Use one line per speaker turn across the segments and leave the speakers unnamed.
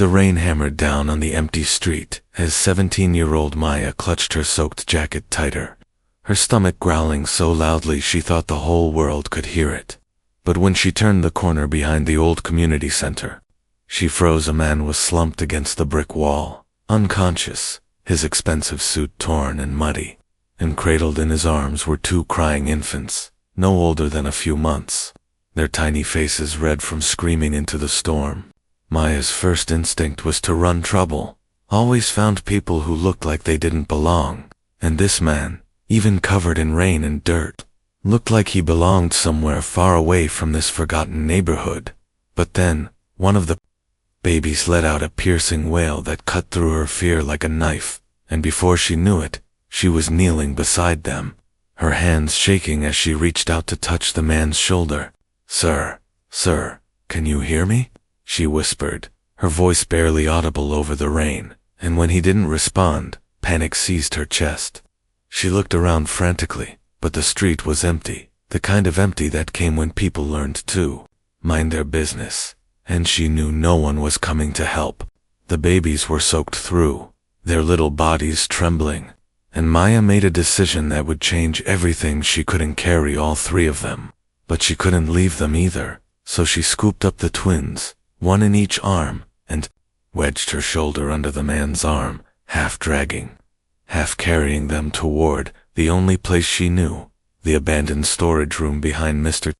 The rain hammered down on the empty street as 17-year-old Maya clutched her soaked jacket tighter, her stomach growling so loudly she thought the whole world could hear it. But when she turned the corner behind the old community center, she froze. A man was slumped against the brick wall, unconscious, his expensive suit torn and muddy, and cradled in his arms were two crying infants, no older than a few months, their tiny faces red from screaming into the storm. Maya's first instinct was to run. Trouble always found people who looked like they didn't belong, and this man, even covered in rain and dirt, looked like he belonged somewhere far away from this forgotten neighborhood. But then, one of the babies let out a piercing wail that cut through her fear like a knife, and before she knew it, she was kneeling beside them, her hands shaking as she reached out to touch the man's shoulder. Sir, can you hear me?" she whispered, her voice barely audible over the rain, and when he didn't respond, panic seized her chest. She looked around frantically, but the street was empty, the kind of empty that came when people learned to mind their business, and she knew no one was coming to help. The babies were soaked through, their little bodies trembling, and Maya made a decision that would change everything. She couldn't carry all three of them, but she couldn't leave them either, so she scooped up the twins, one in each arm, and wedged her shoulder under the man's arm, half dragging, half carrying them toward the only place she knew, the abandoned storage room behind Mr.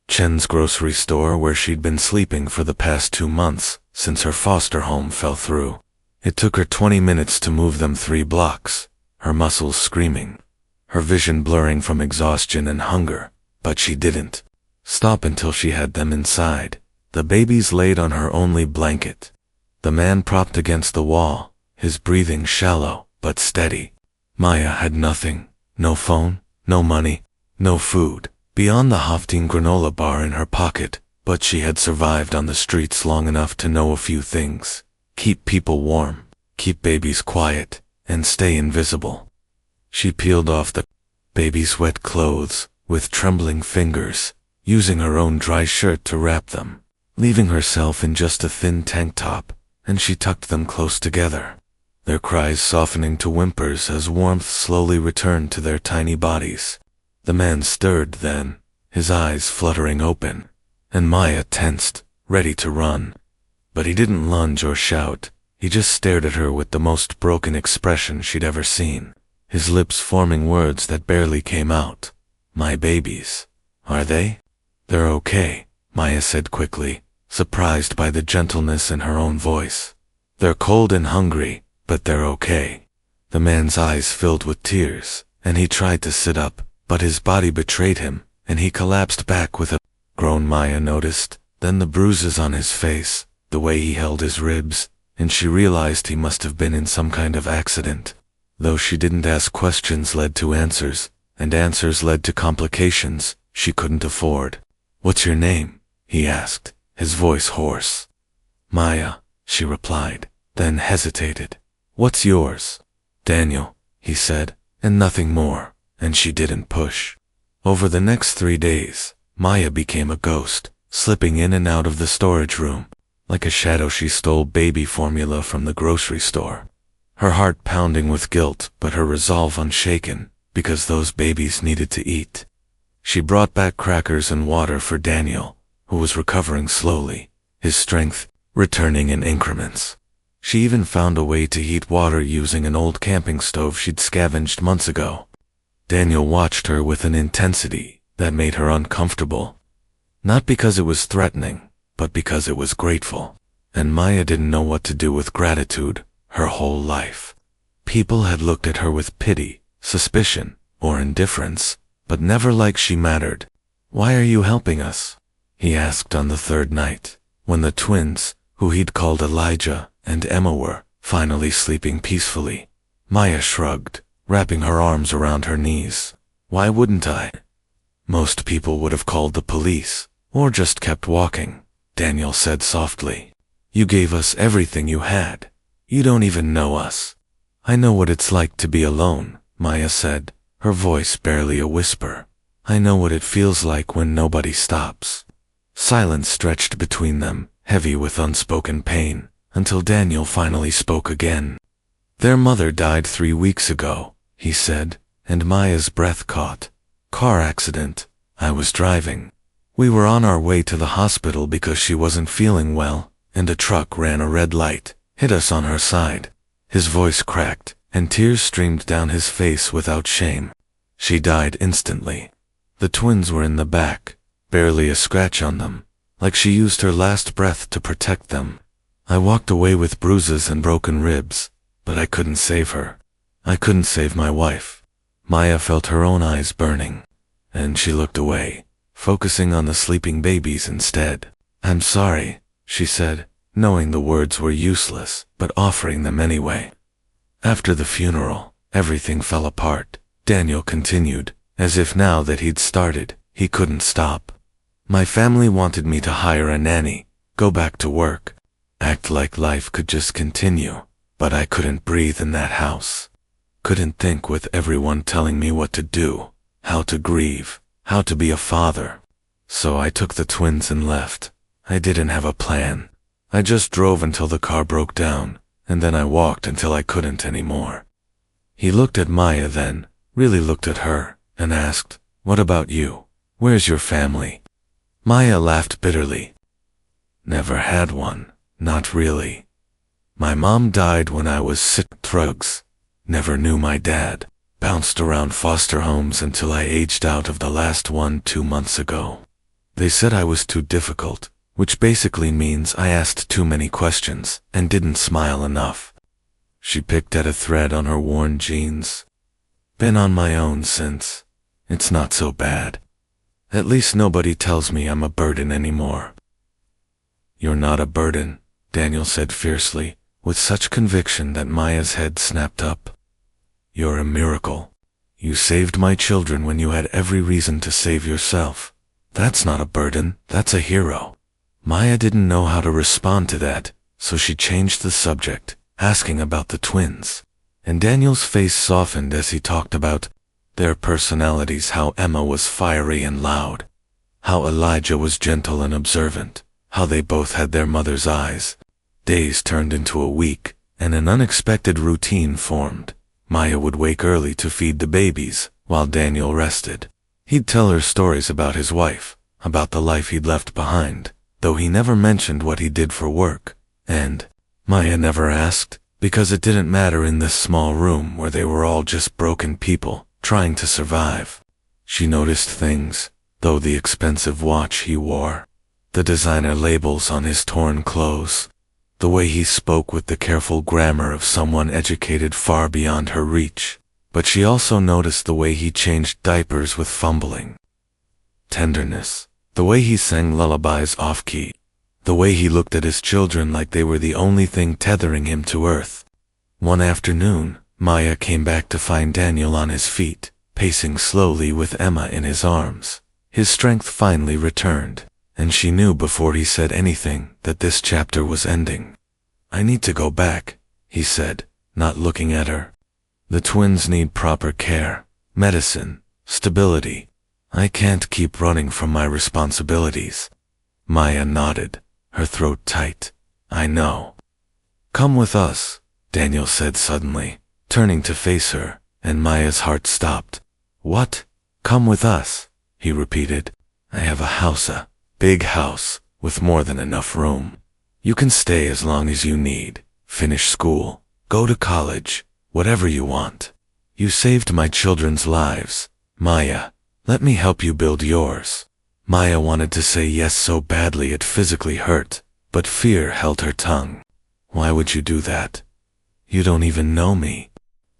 Chen's grocery store where she'd been sleeping for the past 2 months since her foster home fell through. It took her 20 minutes to move them 3 blocks, her muscles screaming, her vision blurring from exhaustion and hunger, but she didn't stop until she had them inside. The babies laid on her only blanket. The man propped against the wall, his breathing shallow but steady. Maya had nothing, no phone, no money, no food, beyond the Hafting granola bar in her pocket, but she had survived on the streets long enough to know a few things: keep people warm, keep babies quiet, and stay invisible. She peeled off the baby's wet clothes with trembling fingers, using her own dry shirt to wrap them, leaving herself in just a thin tank top, and she tucked them close together, their cries softening to whimpers as warmth slowly returned to their tiny bodies. The man stirred then, his eyes fluttering open, and Maya tensed, ready to run. But he didn't lunge or shout, he just stared at her with the most broken expression she'd ever seen, his lips forming words that barely came out. "My babies. Are they?" "They're okay," Maya said quickly, surprised by the gentleness in her own voice. "They're cold and hungry, but they're okay." The man's eyes filled with tears, and he tried to sit up, but his body betrayed him, and he collapsed back with a groan. Maya noticed, then the bruises on his face, the way he held his ribs, and she realized he must have been in some kind of accident. Though she didn't ask, questions led to answers, and answers led to complications she couldn't afford. "What's your name?" he asked, his voice hoarse. "Maya," she replied, then hesitated. "What's yours?" "Daniel," he said, and nothing more, and she didn't push. Over the next 3 days, Maya became a ghost, slipping in and out of the storage room. Like a shadow, she stole baby formula from the grocery store, her heart pounding with guilt but her resolve unshaken, because those babies needed to eat. She brought back crackers and water for Daniel, who was recovering slowly, his strength returning in increments. She even found a way to heat water using an old camping stove she'd scavenged months ago. Daniel watched her with an intensity that made her uncomfortable, not because it was threatening, but because it was grateful. And Maya didn't know what to do with gratitude her whole life. People had looked at her with pity, suspicion, or indifference, but never like she mattered. "Why are you helping us?" he asked on the 3rd night, when the twins, who he'd called Elijah and Emma, were finally sleeping peacefully. Maya shrugged, wrapping her arms around her knees. "Why wouldn't I? Most people would have called the police, or just kept walking," Daniel said softly. "You gave us everything you had. You don't even know us." "I know what it's like to be alone," Maya said, her voice barely a whisper. "I know what it feels like when nobody stops." Silence stretched between them, heavy with unspoken pain, until Daniel finally spoke again. Their mother died 3 weeks ago, he said, and Maya's breath caught. Car accident. I was driving. We were on our way to the hospital because she wasn't feeling well, and a truck ran a red light, hit us on her side. His voice cracked, and tears streamed down his face without shame. She died instantly. The twins were in the back, barely a scratch on them, like she used her last breath to protect them. I walked away with bruises and broken ribs, but I couldn't save her. I couldn't save my wife. Maya felt her own eyes burning, and she looked away, focusing on the sleeping babies instead. I'm sorry, she said, knowing the words were useless, but offering them anyway. After the funeral, everything fell apart. Daniel continued, as if now that he'd started, he couldn't stop. My family wanted me to hire a nanny, go back to work, act like life could just continue, but I couldn't breathe in that house. Couldn't think with everyone telling me what to do, how to grieve, how to be a father. So I took the twins and left. I didn't have a plan. I just drove until the car broke down, and then I walked until I couldn't anymore. He looked at Maya then, really looked at her, and asked, "What about you? Where's your family?" Maya laughed bitterly. "Never had one, not really. My mom died when I was sick with drugs. Never knew my dad. Bounced around foster homes until I aged out of the last one 2 months ago. They said I was too difficult, which basically means I asked too many questions and didn't smile enough." She picked at a thread on her worn jeans. "Been on my own since. It's not so bad. At least nobody tells me I'm a burden anymore." "You're not a burden," Daniel said fiercely, with such conviction that Maya's head snapped up. "You're a miracle. You saved my children when you had every reason to save yourself. That's not a burden, that's a hero." Maya didn't know how to respond to that, so she changed the subject, asking about the twins. And Daniel's face softened as he talked about their personalities, how Emma was fiery and loud, how Elijah was gentle and observant, how they both had their mother's eyes. Days turned into a week, and an unexpected routine formed. Maya would wake early to feed the babies, while Daniel rested. He'd tell her stories about his wife, about the life he'd left behind, though he never mentioned what he did for work, and Maya never asked, because it didn't matter in this small room where they were all just broken people, trying to survive. She noticed things, though: the expensive watch he wore, the designer labels on his torn clothes, the way he spoke with the careful grammar of someone educated far beyond her reach. But she also noticed the way he changed diapers with fumbling. Tenderness, the way he sang lullabies off-key, the way he looked at his children like they were the only thing tethering him to earth. One afternoon, Maya came back to find Daniel on his feet, pacing slowly with Emma in his arms. His strength finally returned, and she knew before he said anything that this chapter was ending. "I need to go back," he said, not looking at her. "The twins need proper care, medicine, stability. I can't keep running from my responsibilities." Maya nodded, her throat tight. "I know." "Come with us," Daniel said suddenly, turning to face her, and Maya's heart stopped. "What? Come with us?" he repeated. "I have a house, a big house, with more than enough room. You can stay as long as you need, finish school, go to college, whatever you want. You saved my children's lives, Maya. Let me help you build yours." Maya wanted to say yes so badly it physically hurt, but fear held her tongue. "Why would you do that? You don't even know me.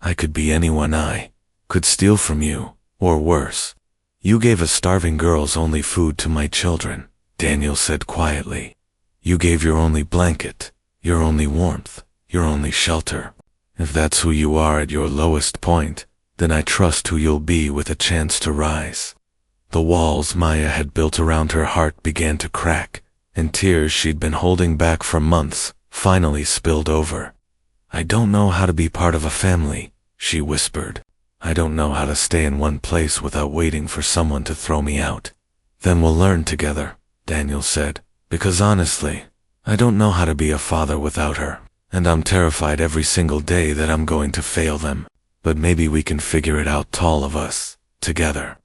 I could be anyone. I could steal from you, or worse. You gave a starving girl's only food to my children," Daniel said quietly. "You gave your only blanket, your only warmth, your only shelter. If that's who you are at your lowest point, then I trust who you'll be with a chance to rise." The walls Maya had built around her heart began to crack, and tears she'd been holding back for months finally spilled over. "I don't know how to be part of a family," she whispered. "I don't know how to stay in one place without waiting for someone to throw me out." "Then we'll learn together," Daniel said, "because honestly, I don't know how to be a father without her, and I'm terrified every single day that I'm going to fail them. But maybe we can figure it out, all of us, together."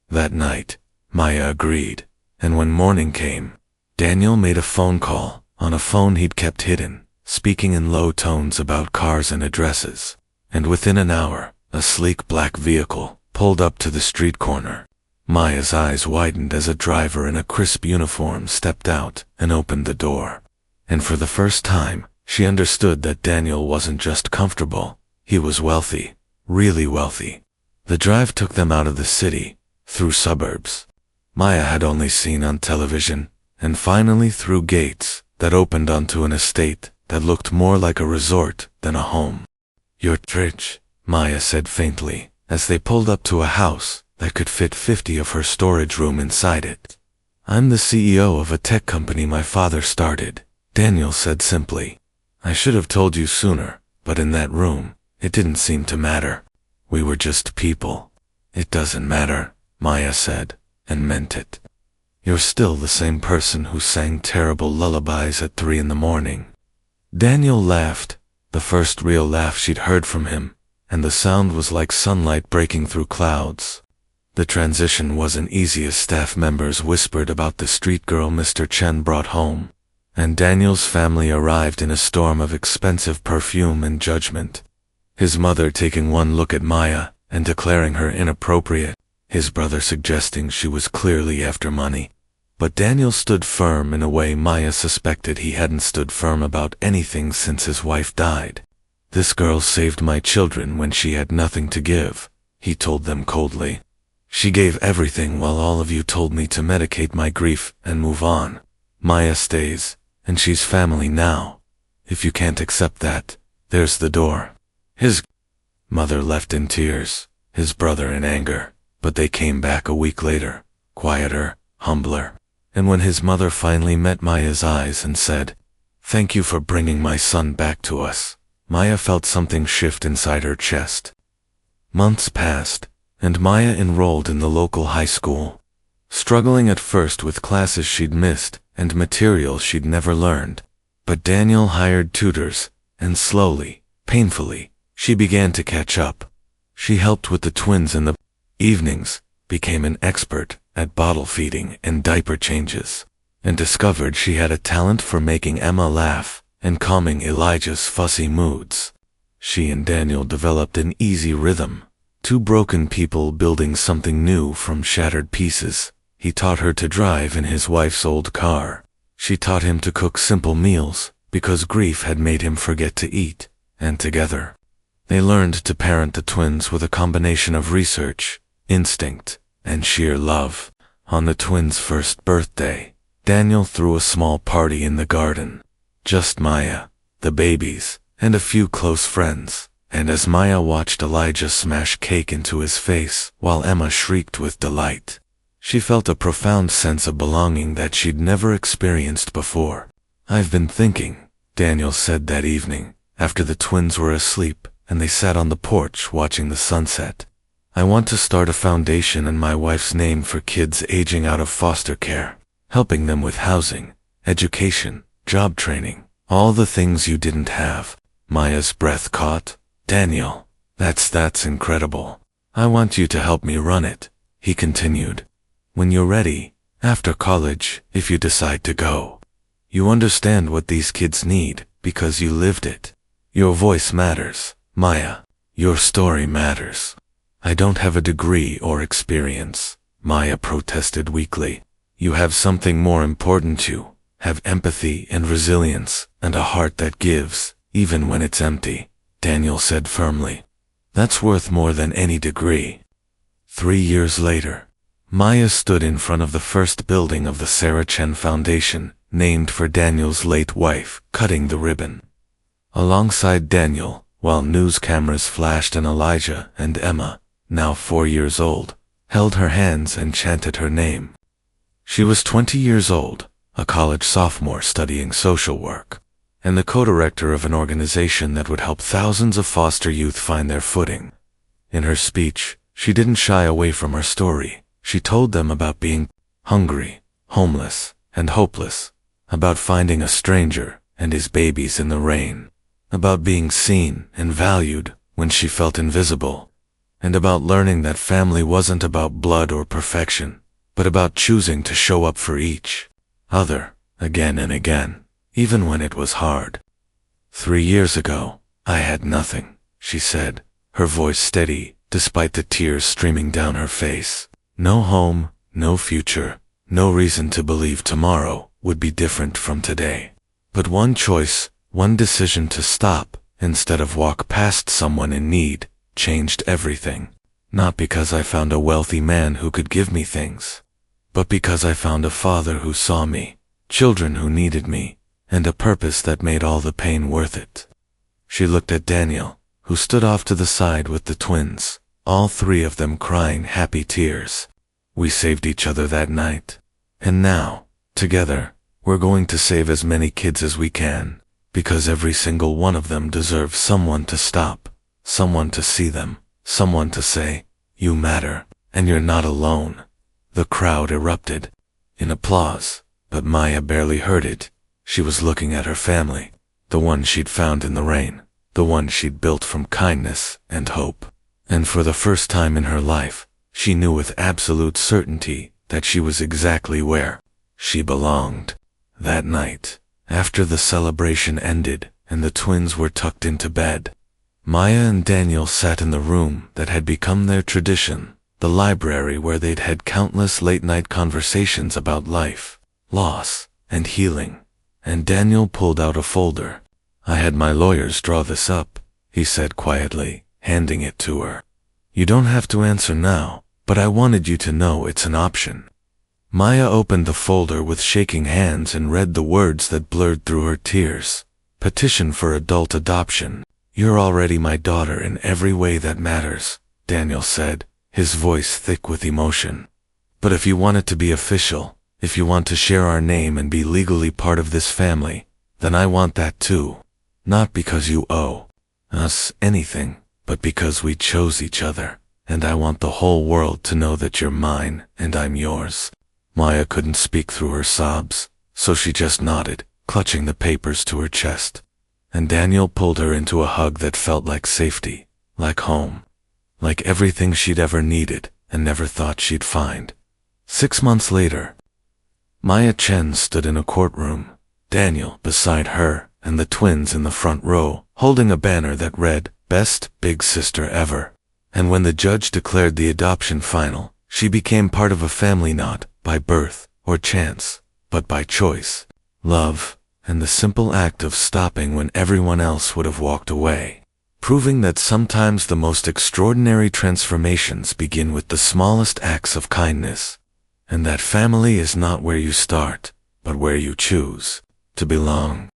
That night, Maya agreed, and when morning came, Daniel made a phone call on a phone he'd kept hidden, speaking in low tones about cars and addresses. And within an hour, a sleek black vehicle pulled up to the street corner. Maya's eyes widened as a driver in a crisp uniform stepped out and opened the door. And for the first time, she understood that Daniel wasn't just comfortable, he was wealthy, really wealthy. The drive took them out of the city, through suburbs Maya had only seen on television, and finally through gates that opened onto an estate that looked more like a resort than a home. "You're rich," Maya said faintly, as they pulled up to a house that could fit 50 of her storage room inside it. "I'm the CEO of a tech company my father started," Daniel said simply. "I should have told you sooner, but in that room, it didn't seem to matter. We were just people." "It doesn't matter," Maya said, and meant it. "You're still the same person who sang terrible lullabies at 3 in the morning." Daniel laughed, the first real laugh she'd heard from him, and the sound was like sunlight breaking through clouds. The transition wasn't easy as staff members whispered about the street girl Mr. Chen brought home, and Daniel's family arrived in a storm of expensive perfume and judgment. His mother taking one look at Maya and declaring her inappropriate, his brother suggesting she was clearly after money. But Daniel stood firm in a way Maya suspected he hadn't stood firm about anything since his wife died. "This girl saved my children when she had nothing to give," he told them coldly. "She gave everything while all of you told me to medicate my grief and move on. Maya stays, and she's family now. If you can't accept that, there's the door." His mother left in tears, his brother in anger, but they came back a week later, quieter, humbler. And when his mother finally met Maya's eyes and said, "Thank you for bringing my son back to us," Maya felt something shift inside her chest. Months passed, and Maya enrolled in the local high school, struggling at first with classes she'd missed and material she'd never learned. But Daniel hired tutors, and slowly, painfully, she began to catch up. She helped with the twins in the evenings, became an expert at bottle feeding and diaper changes, and discovered she had a talent for making Emma laugh and calming Elijah's fussy moods. She and Daniel developed an easy rhythm, two broken people building something new from shattered pieces. He taught her to drive in his wife's old car. She taught him to cook simple meals because grief had made him forget to eat, and together, they learned to parent the twins with a combination of research, instinct, and sheer love. On the twins' first birthday, Daniel threw a small party in the garden. Just Maya, the babies, and a few close friends. And as Maya watched Elijah smash cake into his face while Emma shrieked with delight, she felt a profound sense of belonging that she'd never experienced before. "I've been thinking," Daniel said that evening, after the twins were asleep and they sat on the porch watching the sunset. "I want to start a foundation in my wife's name for kids aging out of foster care, helping them with housing, education, job training, all the things you didn't have." Maya's breath caught. "Daniel, that's incredible. I want you to help me run it," he continued. "When you're ready, after college, if you decide to go. You understand what these kids need because you lived it. Your voice matters, Maya. Your story matters." "I don't have a degree or experience," Maya protested weakly. "You have something more important. You have empathy and resilience and a heart that gives, even when it's empty," Daniel said firmly. "That's worth more than any degree." 3 years later, Maya stood in front of the first building of the Sarah Chen Foundation, named for Daniel's late wife, cutting the ribbon. Alongside Daniel, while news cameras flashed and Elijah and Emma, now 4 years old, held her hands and chanted her name. She was 20 years old, a college sophomore studying social work, and the co-director of an organization that would help thousands of foster youth find their footing. In her speech, she didn't shy away from her story. She told them about being hungry, homeless, and hopeless, about finding a stranger and his babies in the rain, about being seen and valued when she felt invisible, and about learning that family wasn't about blood or perfection, but about choosing to show up for each other again and again, even when it was hard. 3 years ago, I had nothing, she said, her voice steady despite the tears streaming down her face. No home, no future, no reason to believe tomorrow would be different from today. But one choice, one decision to stop instead of walk past someone in need, changed everything. Not because I found a wealthy man who could give me things, but because I found a father who saw me, children who needed me, and a purpose that made all the pain worth it. She looked at Daniel, who stood off to the side with the twins, all 3 of them crying happy tears. We saved each other that night. And now, together, we're going to save as many kids as we can, because every single one of them deserves someone to stop, someone to see them, someone to say, "You matter, and you're not alone." The crowd erupted in applause, but Maya barely heard it. She was looking at her family, the one she'd found in the rain, the one she'd built from kindness and hope. And for the first time in her life, she knew with absolute certainty that she was exactly where she belonged. That night, after the celebration ended and the twins were tucked into bed, Maya and Daniel sat in the room that had become their tradition, the library where they'd had countless late-night conversations about life, loss, and healing. And Daniel pulled out a folder. "I had my lawyers draw this up," he said quietly, handing it to her. "You don't have to answer now, but I wanted you to know it's an option." Maya opened the folder with shaking hands and read the words that blurred through her tears. "Petition for adult adoption. You're already my daughter in every way that matters," Daniel said, his voice thick with emotion. "But if you want it to be official, if you want to share our name and be legally part of this family, then I want that too. Not because you owe us anything, but because we chose each other, and I want the whole world to know that you're mine and I'm yours." Maya couldn't speak through her sobs, so she just nodded, clutching the papers to her chest. And Daniel pulled her into a hug that felt like safety, like home, like everything she'd ever needed and never thought she'd find. 6 months later, Maya Chen stood in a courtroom, Daniel beside her and the twins in the front row, holding a banner that read, "Best Big Sister Ever." And when the judge declared the adoption final, she became part of a family not by birth or chance, but by choice, love, and the simple act of stopping when everyone else would have walked away, proving that sometimes the most extraordinary transformations begin with the smallest acts of kindness, and that family is not where you start, but where you choose to belong.